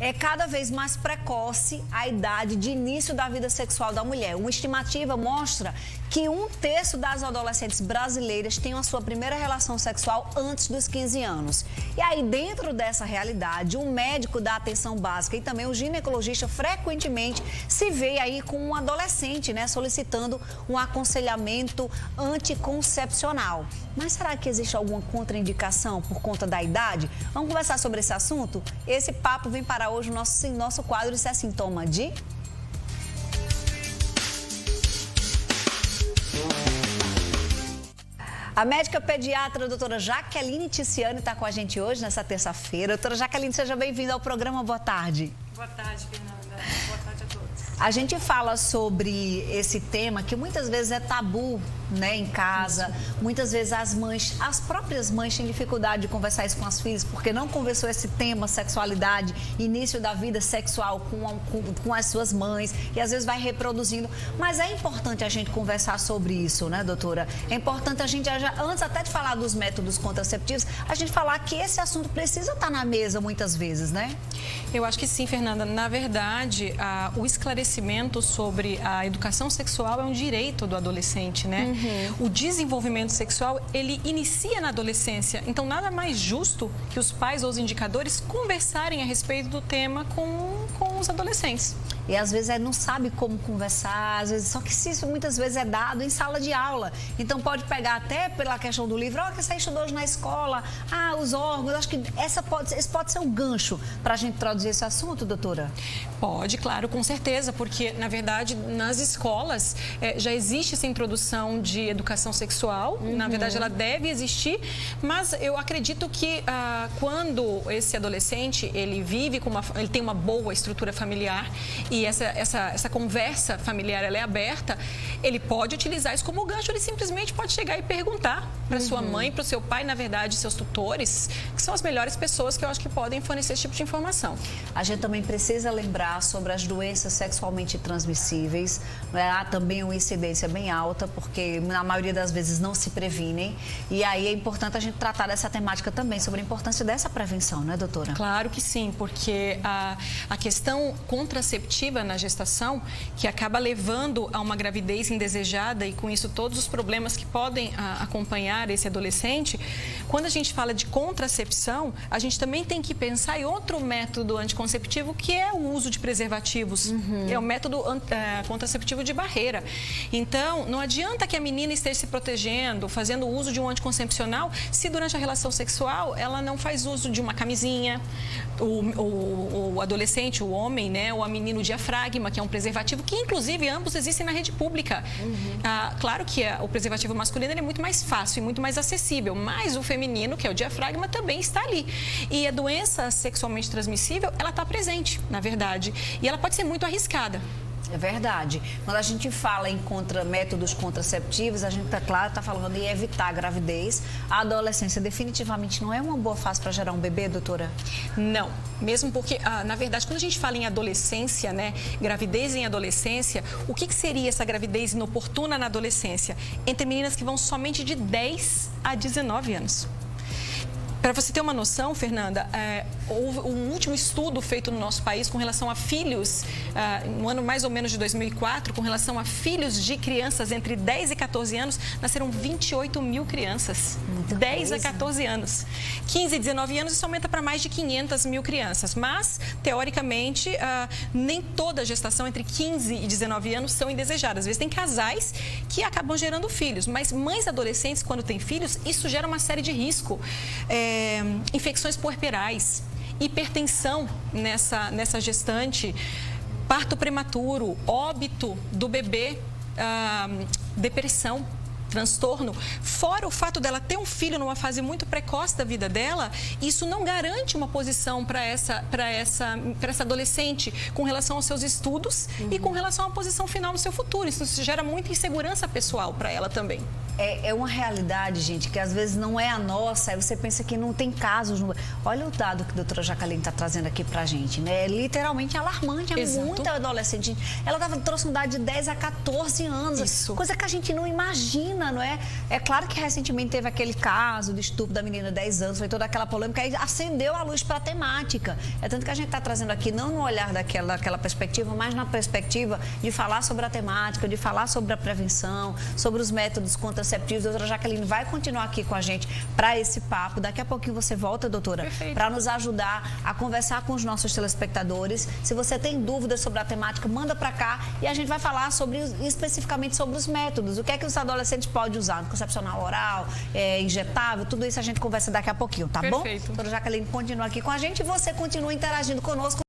é cada vez mais precoce a idade de início da vida sexual da mulher. Uma estimativa mostra que 1/3 das adolescentes brasileiras têm a sua primeira relação sexual antes dos 15 anos. E aí, dentro dessa realidade, um médico da atenção básica e também o ginecologista frequentemente se vê aí com um adolescente, né, solicitando um aconselhamento anticoncepcional. Mas será que existe alguma contraindicação por conta da idade? Vamos conversar sobre esse assunto? Esse papo vem para hoje no nosso quadro Isso é Sintoma de... A médica pediatra, a doutora Jaqueline Ticiani, está com a gente hoje, nessa terça-feira. Doutora Jaqueline, seja bem-vinda ao programa. Boa tarde. Boa tarde, Fernanda. Boa tarde a todos. A gente fala sobre esse tema que muitas vezes é tabu, né, em casa. Muitas vezes as próprias mães têm dificuldade de conversar isso com as filhas, porque não conversou esse tema, sexualidade, início da vida sexual com as suas mães, e às vezes vai reproduzindo. Mas é importante a gente conversar sobre isso, né, doutora? É importante a gente, antes até de falar dos métodos contraceptivos, a gente falar que esse assunto precisa estar na mesa muitas vezes, né? Eu acho que sim, Fernanda. Na verdade, o esclarecimento sobre a educação sexual é um direito do adolescente, né? O desenvolvimento sexual, ele inicia na adolescência. Então, nada mais justo que os pais ou os indicadores conversarem a respeito do tema com os adolescentes. E às vezes não sabe como conversar, às vezes, só que isso muitas vezes é dado em sala de aula. Então pode pegar até pela questão do livro, que você estudou hoje na escola, os órgãos. Acho que esse pode ser um gancho para a gente traduzir esse assunto, doutora? Pode, claro, com certeza, porque na verdade nas escolas já existe essa introdução de educação sexual. Na verdade ela deve existir, mas eu acredito que quando esse adolescente ele vive ele tem uma boa estrutura familiar e essa conversa familiar ela é aberta, ele pode utilizar isso como gancho, ele simplesmente pode chegar e perguntar para sua mãe, para o seu pai, na verdade, seus tutores, que são as melhores pessoas que eu acho que podem fornecer esse tipo de informação. A gente também precisa lembrar sobre as doenças sexualmente transmissíveis. Há também uma incidência bem alta, porque na maioria das vezes não se previnem. E aí é importante a gente tratar dessa temática também, sobre a importância dessa prevenção, né, doutora? Claro que sim, porque a questão contraceptiva na gestação, que acaba levando a uma gravidez indesejada e com isso todos os problemas que podem acompanhar esse adolescente, quando a gente fala de contracepção, a gente também tem que pensar em outro método anticonceptivo, que é o uso de preservativos. É o método contraceptivo de barreira. Então, não adianta que a menina esteja se protegendo, fazendo uso de um anticoncepcional, se durante a relação sexual ela não faz uso de uma camisinha, o adolescente, o homem, né, ou a menina, o diafragma, que é um preservativo, que inclusive ambos existem na rede pública. Claro que o preservativo masculino ele é muito mais fácil e muito mais acessível, mas o feminino, que é o diafragma, também está ali. E a doença sexualmente transmissível, ela está presente, na verdade, e ela pode ser muito arriscada. É verdade. Quando a gente fala em métodos contraceptivos, a gente, está falando em evitar a gravidez. A adolescência definitivamente não é uma boa fase para gerar um bebê, doutora? Não, mesmo porque, na verdade, quando a gente fala em adolescência, né, gravidez em adolescência, o que seria essa gravidez inoportuna na adolescência? Entre meninas que vão somente de 10 a 19 anos. Para você ter uma noção, Fernanda, houve um último estudo feito no nosso país com relação a filhos, no ano mais ou menos de 2004, com relação a filhos de crianças entre 10 e 14 anos, nasceram 28 mil crianças. Muita 10 coisa. a 14 anos. 15 e 19 anos, isso aumenta para mais de 500 mil crianças. Mas, teoricamente, nem toda gestação entre 15 e 19 anos são indesejadas. Às vezes tem casais que acabam gerando filhos, mas mães adolescentes, quando têm filhos, isso gera uma série de risco. Infecções puerperais, hipertensão nessa gestante, parto prematuro, óbito do bebê, depressão, transtorno. Fora o fato dela ter um filho numa fase muito precoce da vida dela, isso não garante uma posição para essa adolescente com relação aos seus estudos e com relação à posição final no seu futuro. Isso gera muita insegurança pessoal para ela também. é uma realidade, gente, que às vezes não é a nossa, aí você pensa que não tem casos. Olha o dado que a doutora Jaqueline está trazendo aqui pra gente, né? É literalmente alarmante, é muita adolescente. Ela trouxe um dado de 10 a 14 anos, Isso. Coisa que a gente não imagina, não é? É claro que recentemente teve aquele caso do estupro da menina de 10 anos, foi toda aquela polêmica, aí acendeu a luz para a temática. É tanto que a gente está trazendo aqui, não no olhar daquela perspectiva, mas na perspectiva de falar sobre a temática, de falar sobre a prevenção, sobre os métodos contraceptivos. A doutora Jaqueline vai continuar aqui com a gente para esse papo. Daqui a pouquinho você volta, doutora, para nos ajudar a conversar com os nossos telespectadores. Se você tem dúvidas sobre a temática, manda para cá e a gente vai falar especificamente sobre os métodos. O que é que os adolescentes podem usar? Anticoncepcional oral, injetável, tudo isso a gente conversa daqui a pouquinho, tá bom? Doutora Jaqueline continua aqui com a gente e você continua interagindo conosco.